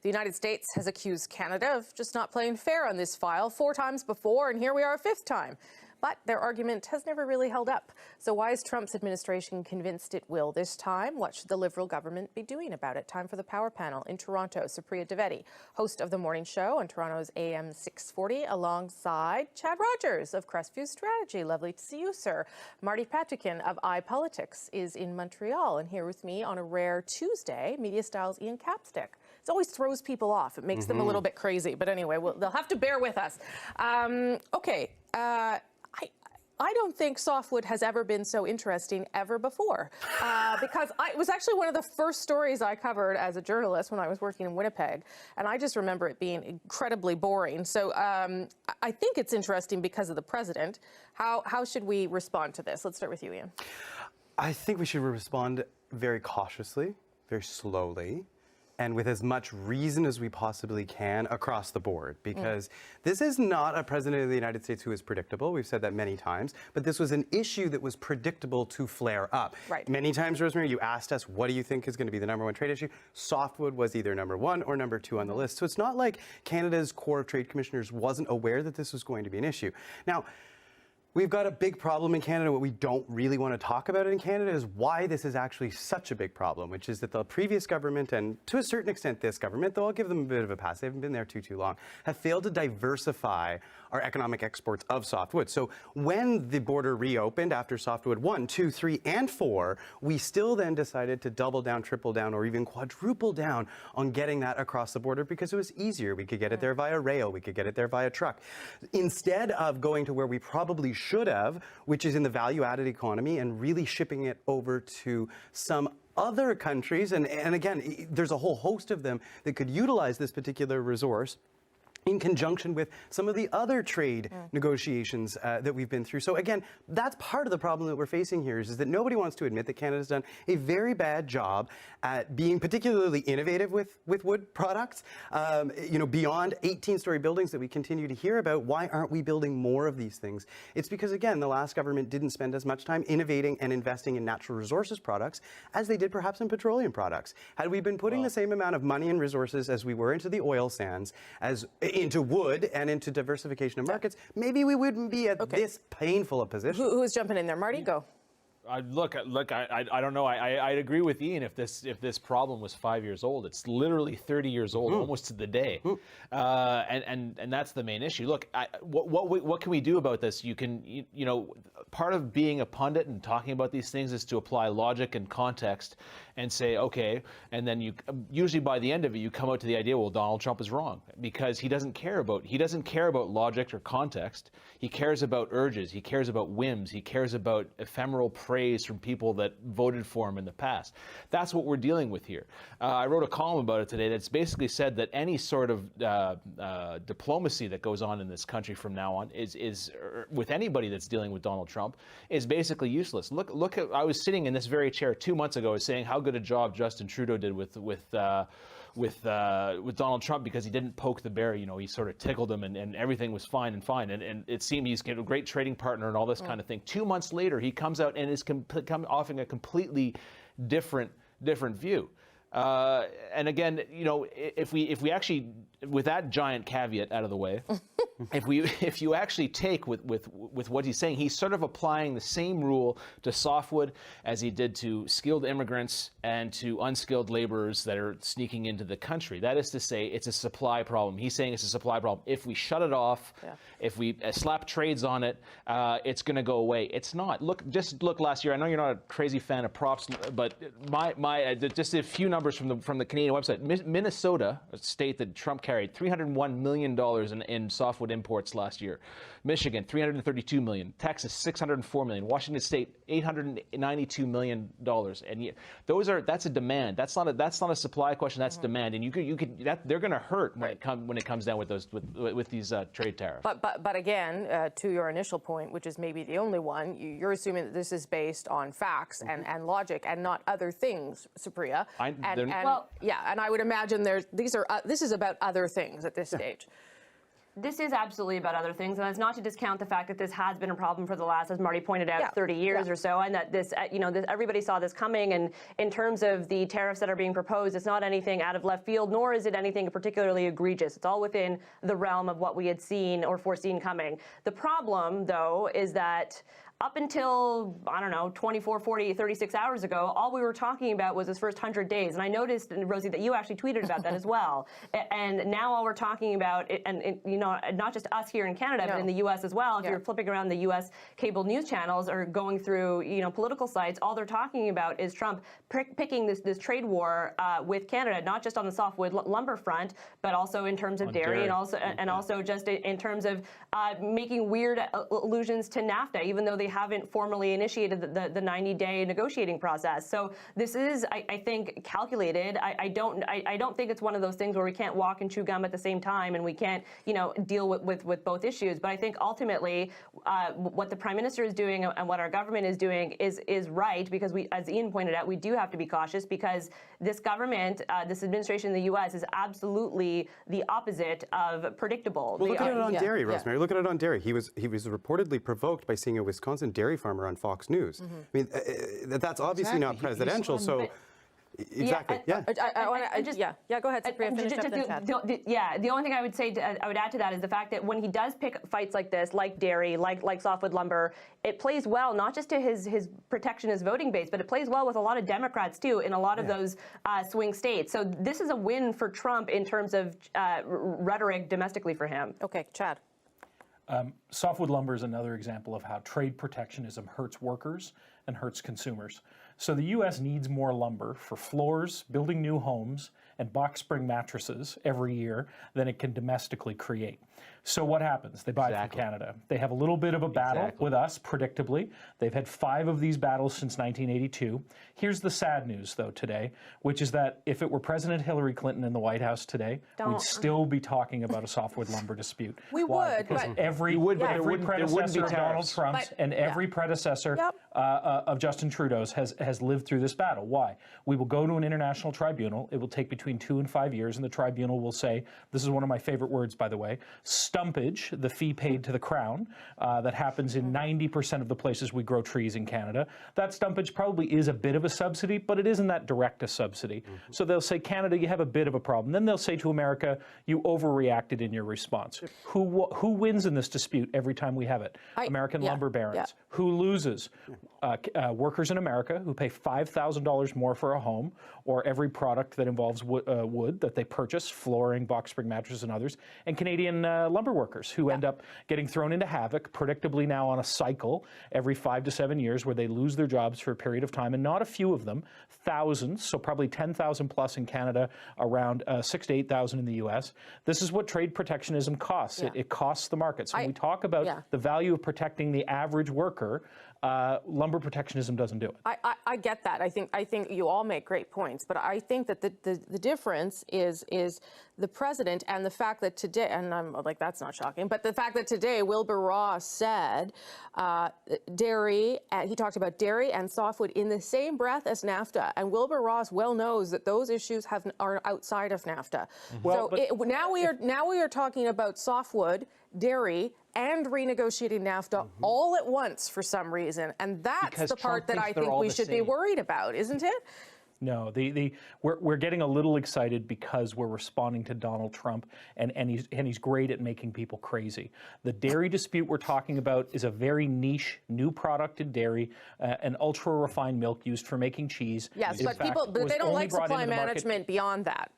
The United States has accused Canada of just not playing fair on this file 4 times before, and here we are a 5th time. But their argument has never really held up. So why is Trump's administration convinced it will this time? What should the Liberal government be doing about it? Time for the Power Panel. In Toronto, Supriya Dwivedi, host of The Morning Show on Toronto's AM 640, alongside Chad Rogers of Crestview Strategy. Lovely to see you, sir. Marty Patrikin of iPolitics is in Montreal, and here with me on a rare Tuesday, Media Styles Ian Capstick. It always throws people off. It makes them a little bit crazy. But anyway, they'll have to bear with us. I don't think Softwood has ever been so interesting ever before, because it was actually one of the first stories I covered as a journalist when I was working in Winnipeg, and I just remember it being incredibly boring. So I think it's interesting because of the president. How should we respond to this? Let's start with you, Ian. I think we should respond very cautiously, very slowly, and with as much reason as we possibly can across the board, because this is not a president of the United States who is predictable. We've said that many times, but this was an issue that was predictable to flare up. Right. Many times, Rosemary, you asked us, what do you think is going to be the #1 trade issue? Softwood was either #1 or #2 on the list. So it's not like Canada's Corps of Trade Commissioners wasn't aware that this was going to be an issue. Now, we've got a big problem in Canada. What we don't really want to talk about in Canada is why this is actually such a big problem, which is that the previous government, and to a certain extent this government, though I'll give them a bit of a pass, they haven't been there too long, have failed to diversify our economic exports of softwood. So when the border reopened after softwood 1, 2, 3, and 4, we still then decided to double down, triple down, or even quadruple down on getting that across the border because it was easier. We could get it there via rail. We could get it there via truck. Instead of going to where we probably should have, which is in the value-added economy, and really shipping it over to some other countries, and again, there's a whole host of them that could utilize this particular resource in conjunction with some of the other trade negotiations that we've been through. So again, that's part of the problem that we're facing here is that nobody wants to admit that Canada's done a very bad job at being particularly innovative with wood products. Beyond 18-story buildings that we continue to hear about, why aren't we building more of these things? It's because, again, the last government didn't spend as much time innovating and investing in natural resources products as they did perhaps in petroleum products. Had we been putting the same amount of money and resources as we were into the oil sands, as into wood and into diversification of markets, maybe we wouldn't be at this painful a position. Who is jumping in there? Marty, go. Look, I don't know. I'd agree with Ian if this problem was 5 years old. It's literally 30 years old, almost to the day, and that's the main issue. Look, what can we do about this? Part of being a pundit and talking about these things is to apply logic and context and say, okay, and then you usually by the end of it you come out to the idea, well, Donald Trump is wrong because he doesn't care about logic or context. He cares about urges. He cares about whims. He cares about ephemeral praise from people that voted for him in the past. That's what we're dealing with here. I wrote a column about it today that's basically said that any sort of diplomacy that goes on in this country from now on is with anybody that's dealing with Donald Trump is basically useless. Look at, I was sitting in this very chair 2 months ago saying how good a job Justin Trudeau did with Donald Trump because he didn't poke the bear. He sort of tickled him and everything was fine, and it seemed he's a great trading partner and all this kind of thing. 2 months later, he comes out and is offering a completely different view. And again, if we actually, with that giant caveat out of the way, if you actually take with what he's saying, he's sort of applying the same rule to softwood as he did to skilled immigrants and to unskilled laborers that are sneaking into the country. That is to say, it's a supply problem. He's saying it's a supply problem. If we shut it off, if we slap trades on it, it's going to go away. It's not. Just look last year. I know you're not a crazy fan of props, but just a few numbers from the Canadian website. Minnesota, a state that Trump carried, $301 million in softwood imports last year. Michigan, $332 million. Texas, $604 million. Washington State, $892 million. And that's a demand. That's not a supply question. That's demand. And they're going to hurt when it comes down with these trade tariffs. But again, to your initial point, which is maybe the only one, you're assuming that this is based on facts and logic and not other things, Supriya. And I would imagine this is about other things at this stage. This is absolutely about other things, and it's not to discount the fact that this has been a problem for the last, as Marty pointed out, 30 years or so, and that this, everybody saw this coming. And in terms of the tariffs that are being proposed, it's not anything out of left field, nor is it anything particularly egregious. It's all within the realm of what we had seen or foreseen coming. The problem, though, is that up until, I don't know, 24, 40, 36 hours ago, all we were talking about was his first 100 days. And I noticed, Rosie, that you actually tweeted about that as well. And now all we're talking about, and not just us here in Canada, but in the U.S. as well. If you're flipping around the U.S. cable news channels or going through, political sites, all they're talking about is Trump picking this trade war with Canada, not just on the softwood lumber front, but also in terms of dairy and also just in terms of making weird allusions to NAFTA, even though they haven't formally initiated the 90-day negotiating process. So this is, I think, calculated. I don't think it's one of those things where we can't walk and chew gum at the same time, and we can't, deal with both issues. But I think ultimately, what the Prime Minister is doing and what our government is doing is right, because we, as Ian pointed out, we do have to be cautious, because this government, this administration in the U.S. is absolutely the opposite of predictable. Well, look at it on dairy, Rosemary. Look at it on dairy. He was reportedly provoked by seeing a Wisconsin dairy farmer on Fox News. I mean, that's obviously not presidential. So. Exactly. Go ahead, Supriya, finish up the only thing I would say, I would add to that, is the fact that when he does pick fights like this, like dairy, like softwood lumber, it plays well not just to his protectionist voting base, but it plays well with a lot of Democrats too in a lot of those swing states. So this is a win for Trump in terms of rhetoric domestically for him. Okay, Chad. Softwood lumber is another example of how trade protectionism hurts workers and hurts consumers. So the U.S. needs more lumber for floors, building new homes, and box spring mattresses every year than it can domestically create. So what happens? They buy it from Canada. They have a little bit of a battle with us, predictably. They've had 5 of these battles since 1982. Here's the sad news, though, today, which is that if it were President Hillary Clinton in the White House today, we'd still be talking about a softwood lumber dispute. We would, because but every predecessor of Donald Trump's and every predecessor of Justin Trudeau's has lived through this battle. Why? We will go to an international tribunal. It will take between 2 and 5 years, and the tribunal will say, this is one of my favorite words, by the way, stumpage, the fee paid to the Crown, that happens in 90% of the places we grow trees in Canada. That stumpage probably is a bit of a subsidy, but it isn't that direct a subsidy. So they'll say, Canada, you have a bit of a problem. Then they'll say to America, you overreacted in your response. Who wins in this dispute every time we have it? American lumber barons. Who loses? Workers in America who pay $5,000 more for a home, or every product that involves wood that they purchase, flooring, box spring mattresses, and others, and Canadian lumber workers who end up getting thrown into havoc, predictably now on a cycle every 5 to 7 years, where they lose their jobs for a period of time, and not a few of them, thousands, so probably 10,000 plus in Canada, around 6,000 to 8,000 in the U.S. This is what trade protectionism costs. It costs the markets. When we talk about the value of protecting the average worker, lumber protectionism doesn't do it. I get that. I think you all make great points, but I think that the difference is the president, and the fact that today, and I'm like, that's not shocking, but the fact that today Wilbur Ross said dairy, he talked about dairy and softwood in the same breath as NAFTA, and Wilbur Ross well knows that those issues are outside of NAFTA. Well, so now we are talking about softwood, dairy, and renegotiating NAFTA all at once for some reason, and that's because the part Trump that I think we should be worried about, isn't it? No, we're getting a little excited because we're responding to Donald Trump, and he's great at making people crazy. The dairy dispute we're talking about is a very niche new product in dairy, an ultra refined milk used for making cheese. Yes, but they don't like supply management beyond that.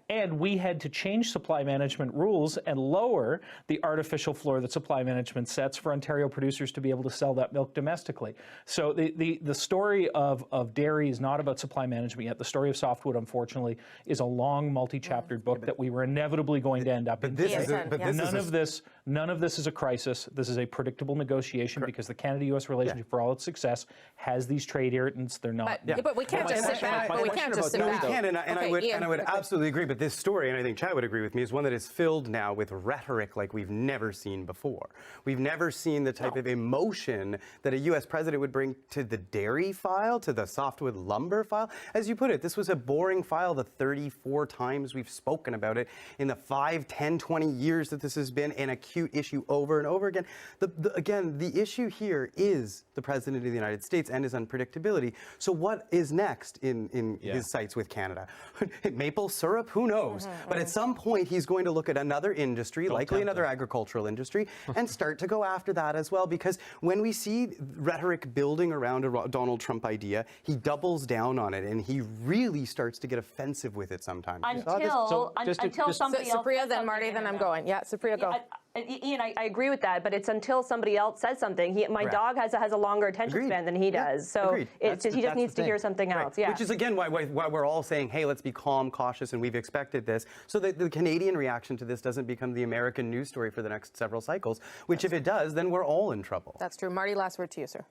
And we had to change supply management rules and lower the artificial floor that supply management sets for Ontario producers to be able to sell that milk domestically. So the story of dairy is not about supply management yet. The story of softwood, unfortunately, is a long, multi-chaptered book that we were inevitably going to end up in. None of this None of this is a crisis. This is a predictable negotiation because the Canada-U.S. relationship, for all its success, has these trade irritants. They're not. But we can't just sit back. But we can't just sit back. No, we can, and I would absolutely agree. But this story, and I think Chad would agree with me, is one that is filled now with rhetoric like we've never seen before. We've never seen the type of emotion that a U.S. president would bring to the dairy file, to the softwood lumber file. As you put it, this was a boring file the 34 times we've spoken about it in the 5, 10, 20 years that this has been an acute issue over and over again. Again, the issue here is the President of the United States and his unpredictability. So what is next in his sights with Canada? Maple syrup? Who knows? But at some point, he's going to look at another industry, likely another agricultural industry, and start to go after that as well. Because when we see rhetoric building around a Donald Trump idea, he doubles down on it, and he really starts to get offensive with it sometimes. Until somebody else. Supriya, then Marty, then I'm going. Yeah, Supriya, go. Ian, I agree with that, but it's until somebody else says something. My dog has a longer attention span than he does, so he just needs to hear something else. Yeah. Which is again why we're all saying, hey, let's be calm, cautious, and we've expected this, so that the Canadian reaction to this doesn't become the American news story for the next several cycles. Which, if it does, then we're all in trouble. That's true. Marty, last word to you, sir.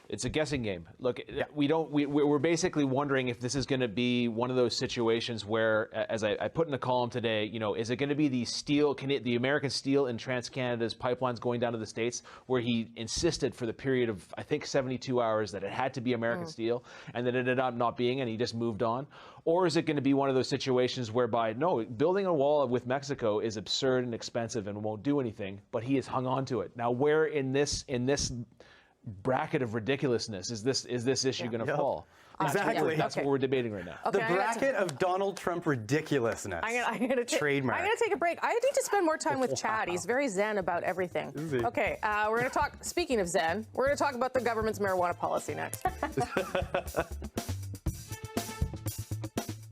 It's a guessing game. Look, we're basically wondering if this is going to be one of those situations where, as I put in the column today, is it going to be the American steel in TransCanada's pipelines going down to the States, where he insisted for the period of, I think, 72 hours that it had to be American steel, and that it ended up not being, and he just moved on? Or is it going to be one of those situations whereby, no, building a wall with Mexico is absurd and expensive and won't do anything, but he has hung on to it. Now, where in this bracket of ridiculousness is this issue going to fall? Exactly. That's what we're debating right now. Okay, the bracket of Donald Trump ridiculousness. I'm gonna trademark. I'm going to take a break. I need to spend more time with Chad. He's very zen about everything. Okay, we're going to talk, speaking of zen, we're going to talk about the government's marijuana policy next.